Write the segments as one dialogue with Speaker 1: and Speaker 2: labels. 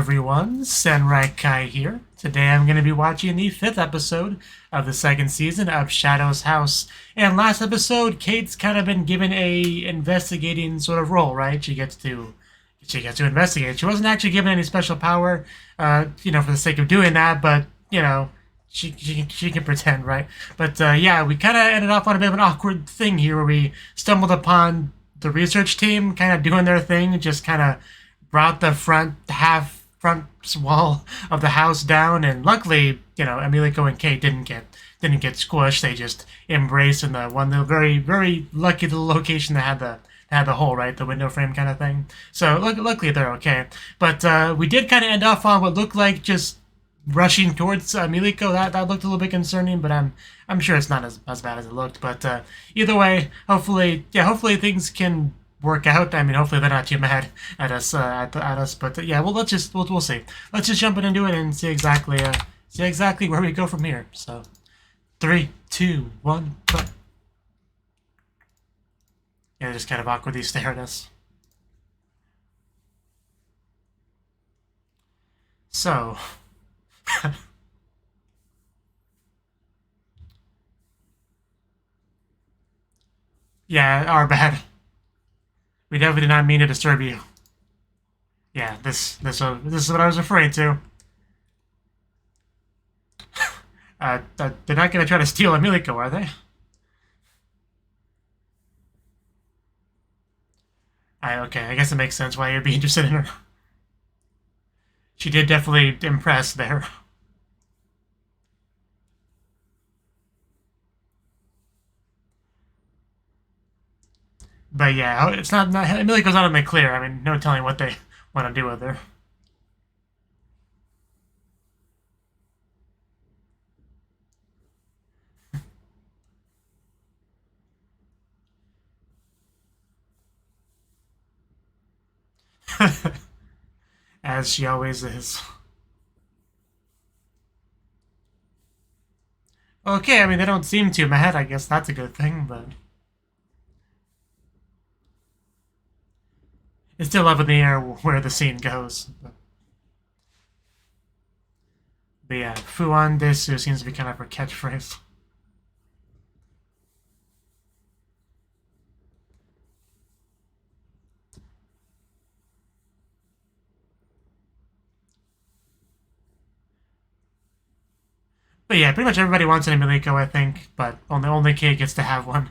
Speaker 1: everyone, Senrai here. Today I'm going to be watching the 5th episode of the 2nd season of Shadow's House. And last episode, Kate's kind of been given a investigating sort of role, right? She gets to investigate. She wasn't actually given any special power, for the sake of doing that, but, she can pretend, right? But, yeah, we kind of ended up on a bit of an awkward thing here where we stumbled upon the research team kind of doing their thing, just kind of brought the front wall of the house down, and luckily, Emilico and Kate didn't get squished. They just embraced in the very, very lucky little location that had the hole, right, the window frame kind of thing. So luckily they're okay. But we did kind of end off on what looked like just rushing towards Emilico. That looked a little bit concerning, but I'm sure it's not as bad as it looked. But either way, hopefully things can work out. I mean, hopefully they're not too mad at us. But yeah, well, we'll see. Let's just jump in and do it and see exactly where we go from here. So, 3, 2, 1, play. Yeah, they just kind of awkwardly stare at us. So, yeah, our bad. We definitely did not mean to disturb you. Yeah, this is what I was referring to. They're not gonna try to steal Emilico, are they? Okay, I guess it makes sense why you'd be interested in her. She did definitely impress there. But yeah, it's not Emilico's not in the clear. I mean, no telling what they want to do with her. As she always is. Okay, I mean, they don't seem too mad. I guess that's a good thing, but it's still up in the air where the scene goes. But yeah, Fuan Desu seems to be kind of her catchphrase. But yeah, pretty much everybody wants an Emilico, I think, but only Kate gets to have one.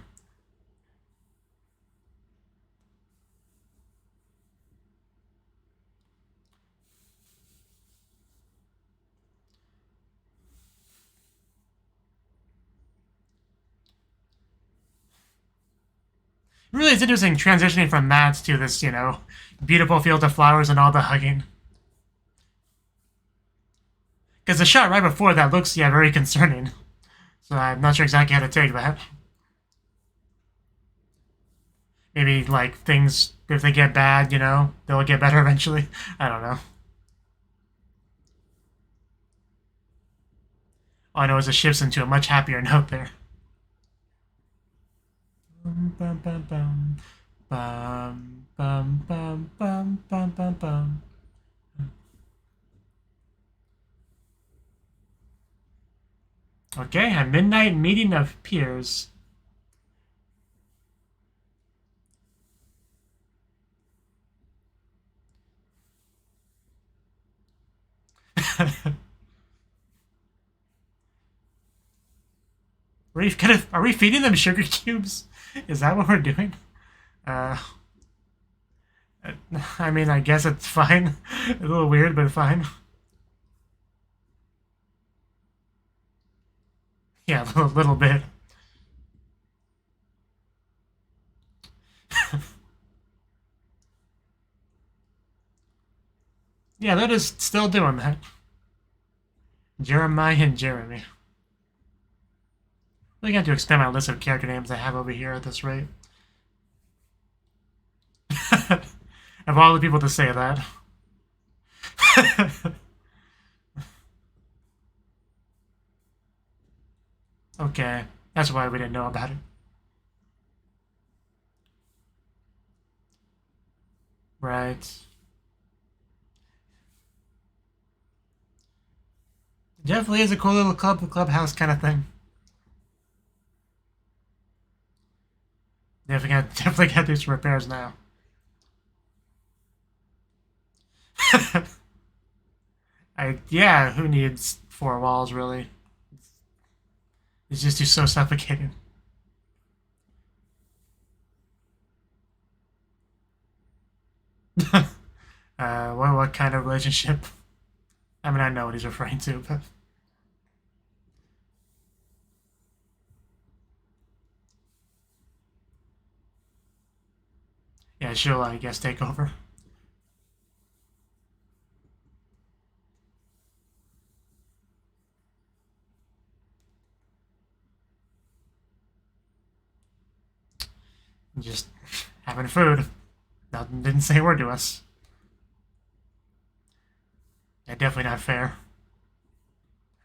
Speaker 1: Really, it's interesting transitioning from that to this, beautiful field of flowers and all the hugging. Because the shot right before that looks, very concerning. So I'm not sure exactly how to take that. Maybe, like, things, if they get bad, they'll get better eventually. I don't know. All I know is it shifts into a much happier note there. Bum, bum, bum, bum. Bum, bum, bum, bum, bum, bum, bum. Okay, a midnight meeting of peers. Are we feeding them sugar cubes? Is that what we're doing? I mean, I guess it's fine. A little weird, but fine. Yeah, a little bit. Yeah, they're just still doing that. Jeremiah and Jeremy. Really got to expand my list of character names I have over here at this rate. Of all the people to say that. Okay, that's why we didn't know about it. Right. Definitely is a cool little clubhouse kind of thing. Definitely got to do some repairs now. Yeah, who needs 4 walls really? It's just so suffocating. What kind of relationship? I mean, I know what he's referring to, but yeah, she'll, I guess, take over. Just having food. Nothing didn't say a word to us. Yeah, definitely not fair.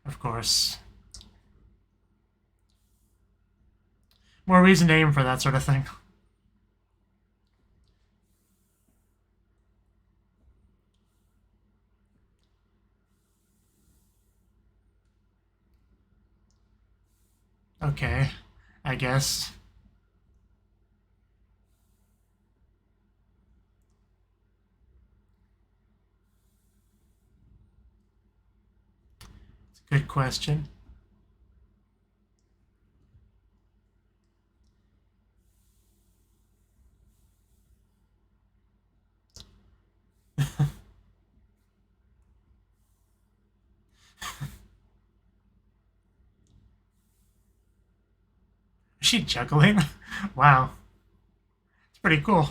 Speaker 1: Of course. More reason to aim for that sort of thing. Okay, I guess. It's a good question. Is she juggling? Wow. It's pretty cool.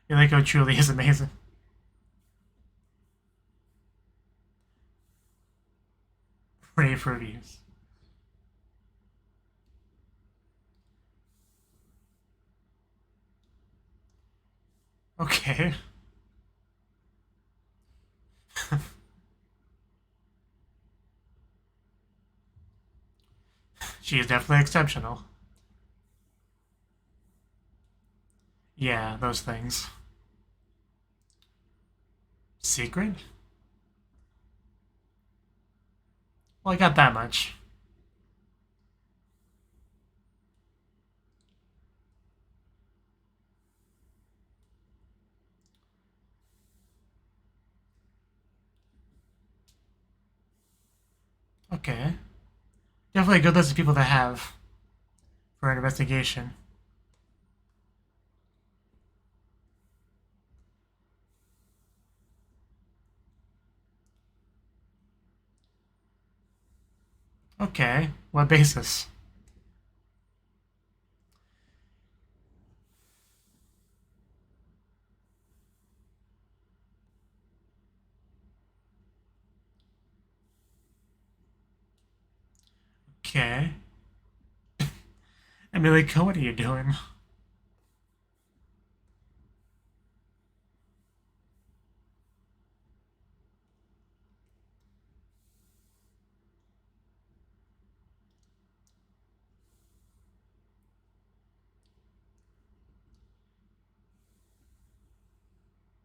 Speaker 1: Eureka truly is amazing. Rave reviews. Okay. She is definitely exceptional. Yeah, those things. Secret? Well, I got that much. Okay. Definitely a good list of people to have for an investigation. Okay. What basis? Okay. Emilico, what are you doing?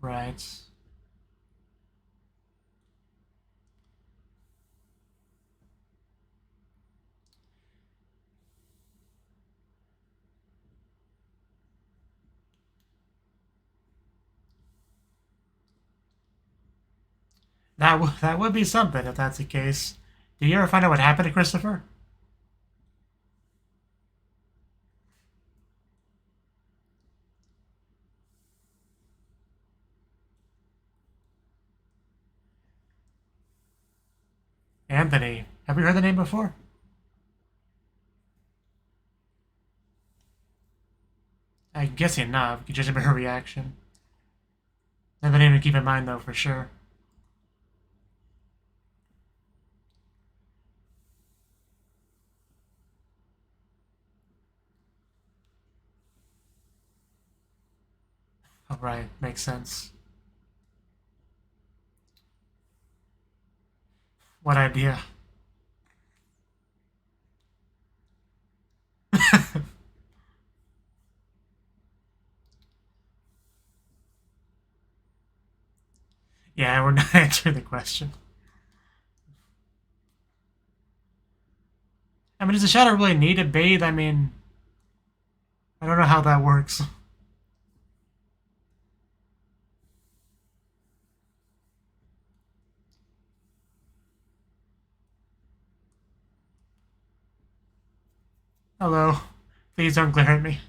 Speaker 1: Right. That would be something if that's the case. Did you ever find out what happened to Christopher? Anthony. Have you heard the name before? I'm guessing not, judging by her reaction. Another name to keep in mind, though, for sure. All right, makes sense. What idea? Yeah, we're not answering the question. I mean, does the shadow really need to bathe? I mean, I don't know how that works. Hello. Please don't glare at me.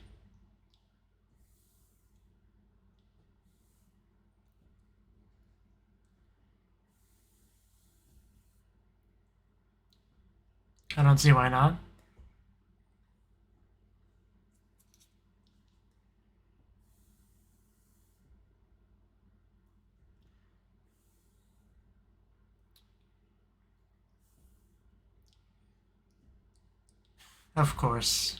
Speaker 1: I don't see why not. Of course.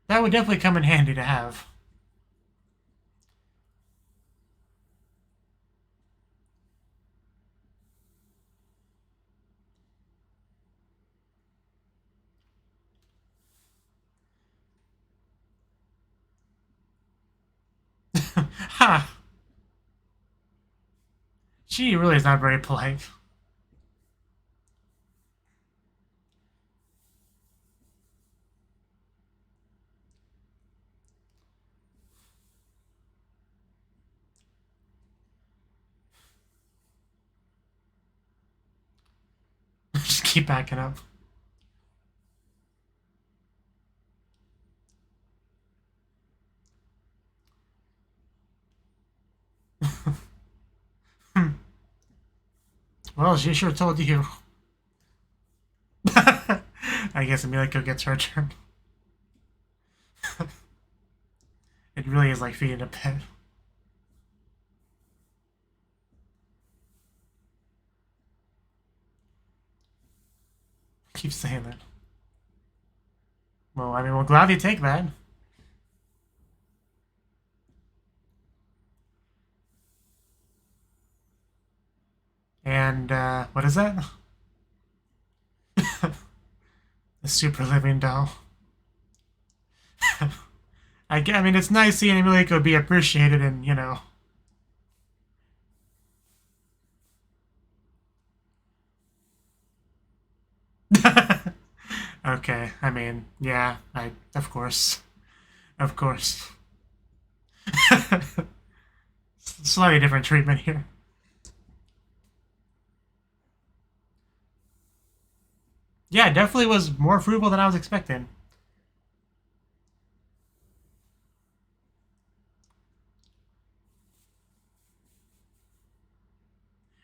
Speaker 1: That would definitely come in handy to have. Ha! She really is not very polite. Just keep backing up. Well, she sure told you. I guess Emilico gets her turn. It really is like feeding a pet. Keep saying that. Well, I mean, we'll gladly take that. And, what is that? The super living doll. I mean, it's nice seeing Emilico be appreciated and, you know. Okay, I mean, yeah, of course. Of course. Slightly different treatment here. Yeah, it definitely was more frugal than I was expecting.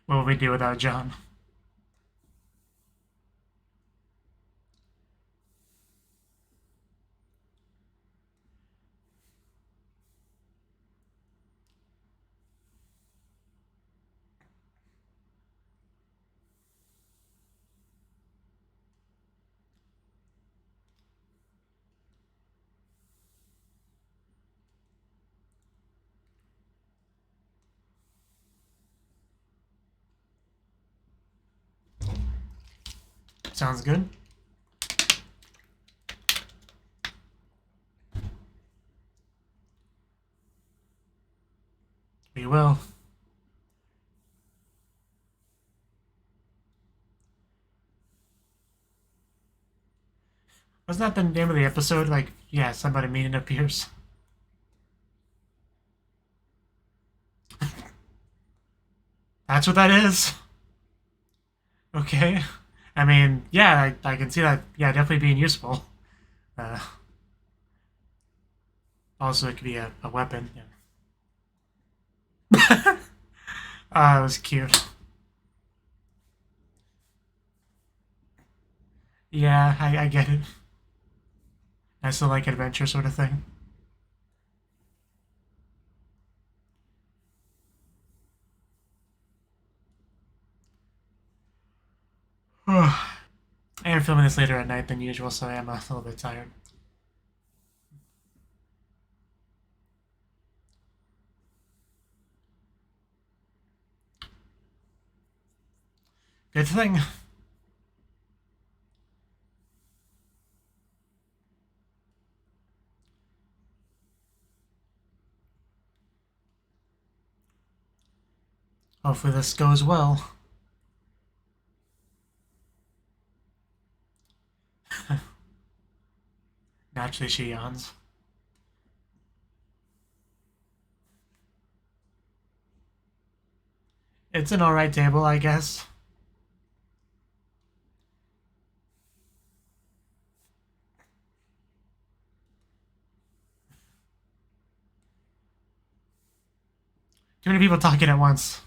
Speaker 1: What would we do without John? Sounds good. We will. Wasn't that the name of the episode? Like, yeah, somebody meeting appears. That's what that is? Okay. I mean, yeah, I can see that, yeah, definitely being useful. Uh, Also, it could be a weapon. Yeah. It was cute. Yeah, I get it. I still like adventure sort of thing. I am filming this later at night than usual, so I am a little bit tired. Good thing. Hopefully this goes well. Naturally she yawns. It's an alright table, I guess. Too many people talking at once.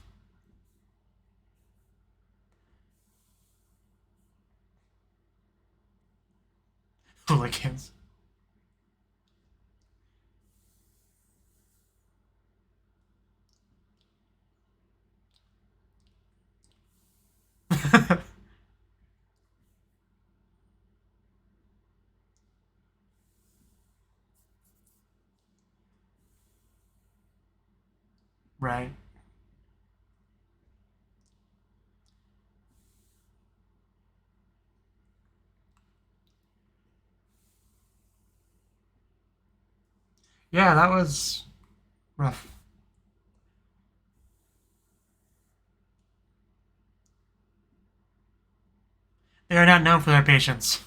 Speaker 1: Hooligans. Right. Yeah, that was rough. They are not known for their patience.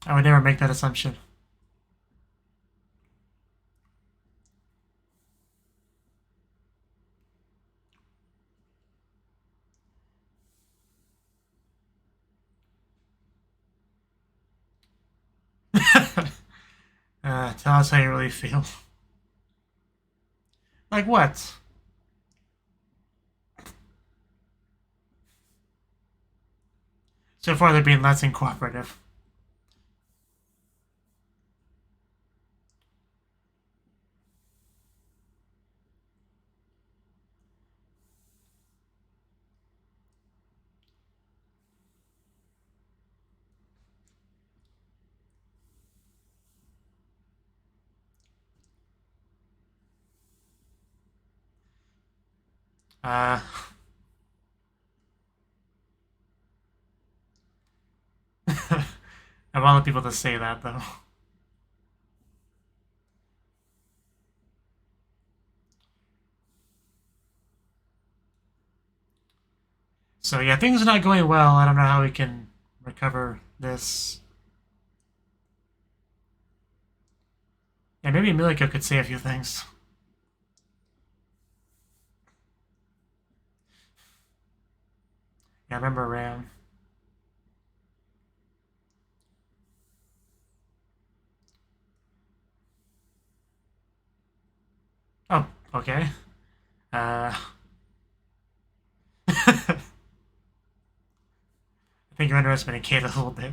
Speaker 1: I would never make that assumption. Tell us how you really feel. Like what? So far they're being less than cooperative. I want people to say that though. So yeah, things are not going well. I don't know how we can recover this. Yeah, maybe Emilio could say a few things. Yeah, I remember Ram. Oh, okay. I think you're underestimating Kate a little bit.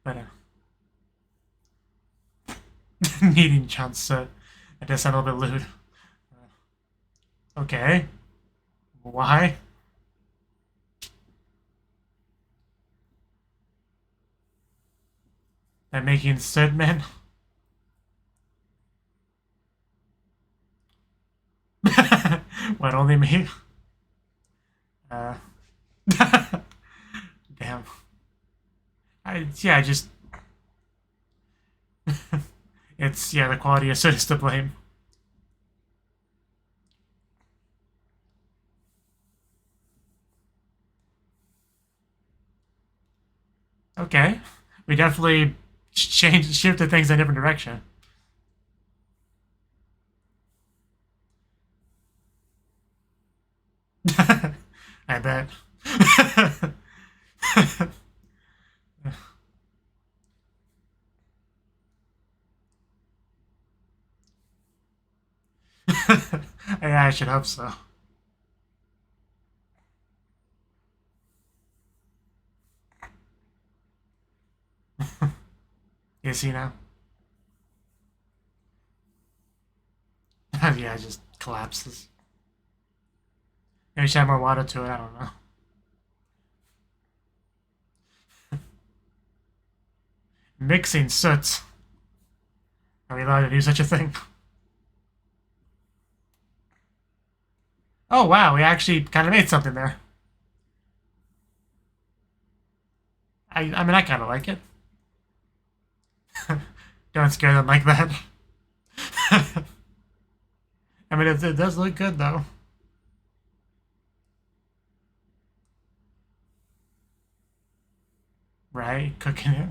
Speaker 1: But, needing chance, that does sound a little bit lewd. Okay. Why? That making Sidman? What, only me? Uh, damn. Yeah, just... It's, yeah, the quality of Sid is to blame. Okay. We definitely shifted things in a different direction. I bet. Yeah, I should hope so. Is he now? Yeah, it just collapses. Maybe she had more water to it, I don't know. Mixing soot. Are we allowed to do such a thing? Oh wow, we actually kind of made something there. I mean, I kind of like it. Don't scare them like that. I mean, it does look good, though. Right? Cooking it.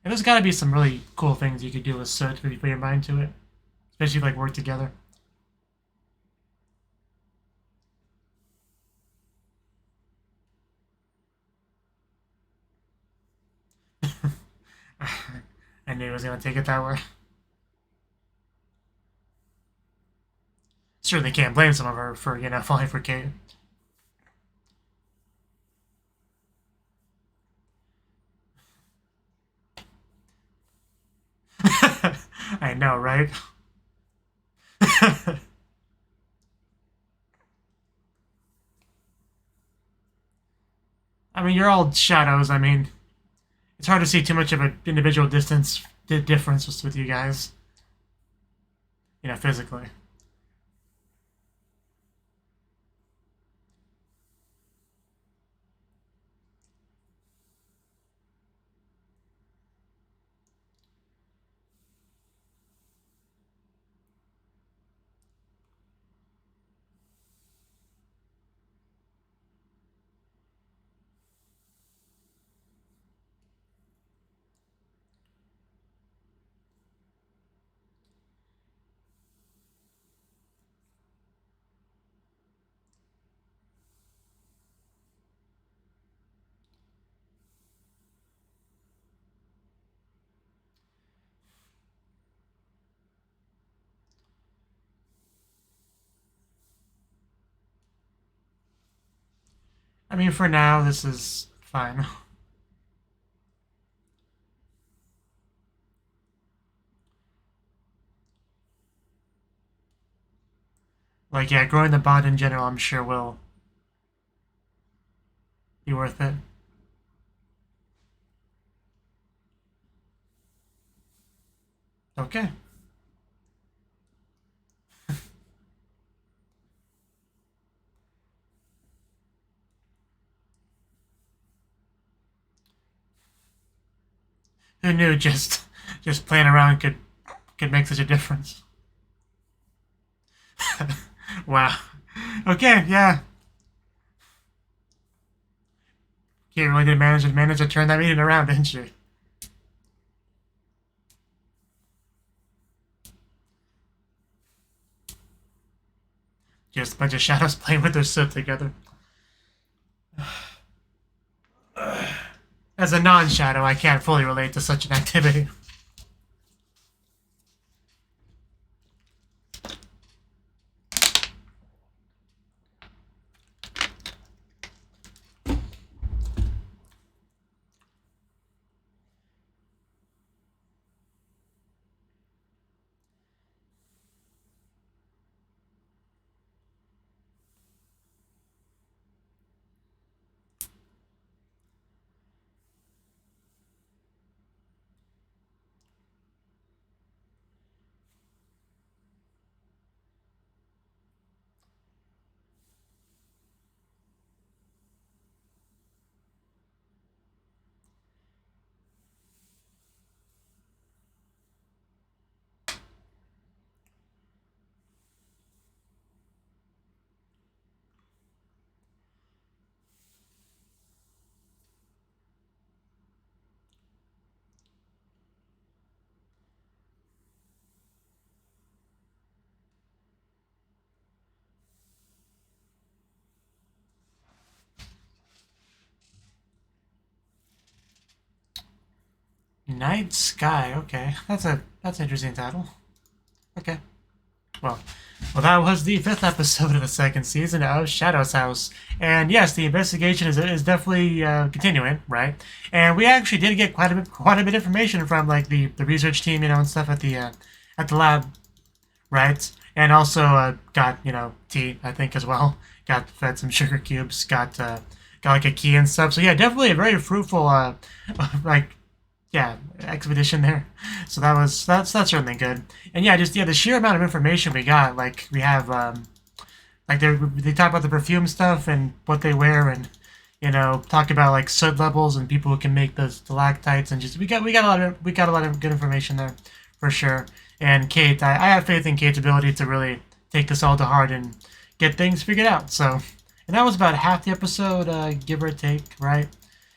Speaker 1: And there's got to be some really cool things you could do with soot if you put your mind to it. Especially if, like, work together. I knew he was going to take it that way. Certainly can't blame some of her for, you know, falling for Kate. I know, right? I mean, you're all shadows. I mean, it's hard to see too much of an individual difference with you guys. You know, physically. I mean, for now, this is fine. Like, yeah, growing the bond in general, I'm sure will be worth it. Okay. Who knew just playing around could make such a difference? Wow. Okay, yeah. Kirin really did manage to turn that meeting around, didn't she? Just a bunch of shadows playing with their soot together. As a non-shadow, I can't fully relate to such an activity. Night Sky, okay. That's an interesting title. Okay. Well, that was the 5th episode of the 2nd season of Shadow's House. And yes, the investigation is definitely continuing, right? And we actually did get quite a bit of information from like the research team, you know, and stuff at the lab, right? And also got, tea, I think, as well. Got fed some sugar cubes, got like a key and stuff. So yeah, definitely a very fruitful like expedition there. So that's certainly good. And yeah, just the sheer amount of information we got. Like we have like they talk about the perfume stuff and what they wear, and talk about like soot levels and people who can make the stalactites, and just we got a lot of good information there for sure. And Kate, I have faith in Kate's ability to really take this all to heart and get things figured out. So, and that was about half the episode, give or take, right?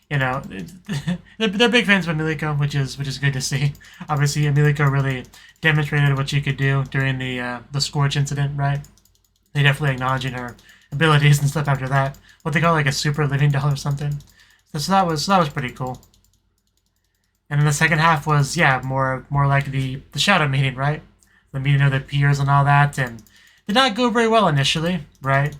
Speaker 1: They're big fans of Emilico, which is good to see. Obviously, Emilico really demonstrated what she could do during the Scorch incident, right? They definitely acknowledging her abilities and stuff after that. What they call like a super living doll or something. So that was pretty cool. And then the second half was more like the shadow meeting, right? The meeting of the peers and all that, and did not go very well initially, right?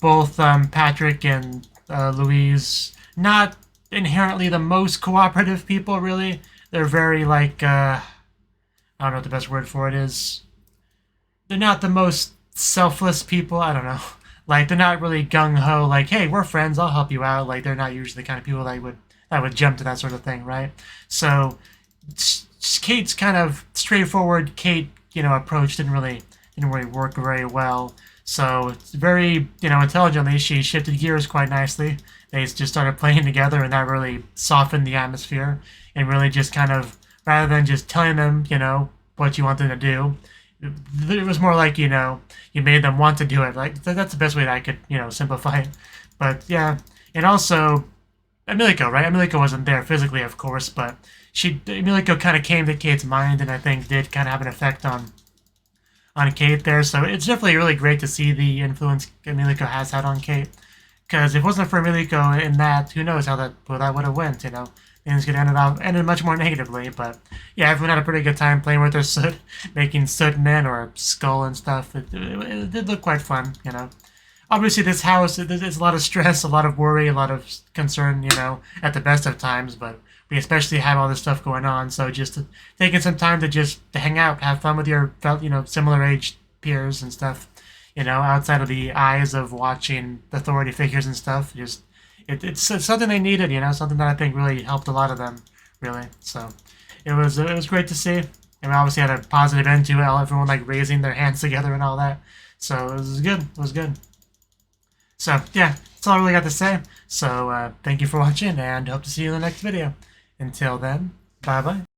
Speaker 1: Both Patrick and Louise, not inherently the most cooperative people, really. They're very like I don't know what the best word for it is. They're not the most selfless people. I don't know. Like they're not really gung ho. Like, hey, we're friends. I'll help you out. Like they're not usually the kind of people that would jump to that sort of thing, right? So Kate's kind of straightforward approach didn't really work very well. So it's very intelligently she shifted gears quite nicely. They just started playing together, and that really softened the atmosphere, and really just kind of, rather than just telling them what you want them to do, it was more like you made them want to do it. Like that's the best way that I could simplify it. But yeah, and also Emilico, right? Emilico wasn't there physically, of course, but Emilico kind of came to Kate's mind, and I think did kind of have an effect on Kate there. So it's definitely really great to see the influence Emilico has had on Kate. Because if it wasn't for Emilico in that, who knows how that would have went, Things could have ended much more negatively, but yeah, everyone had a pretty good time playing with their soot, making soot men or skull and stuff. It did look quite fun, Obviously, this house, there's a lot of stress, a lot of worry, a lot of concern, at the best of times, but we especially have all this stuff going on, so just taking some time to hang out, have fun with your, similar age peers and stuff, outside of the eyes of watching authority figures and stuff, it's something they needed, something that I think really helped a lot of them, really. So it was great to see, and we obviously had a positive end to it, everyone like raising their hands together and all that, so it was good, So yeah, that's all I really got to say. So thank you for watching, and hope to see you in the next video. Until then, bye bye.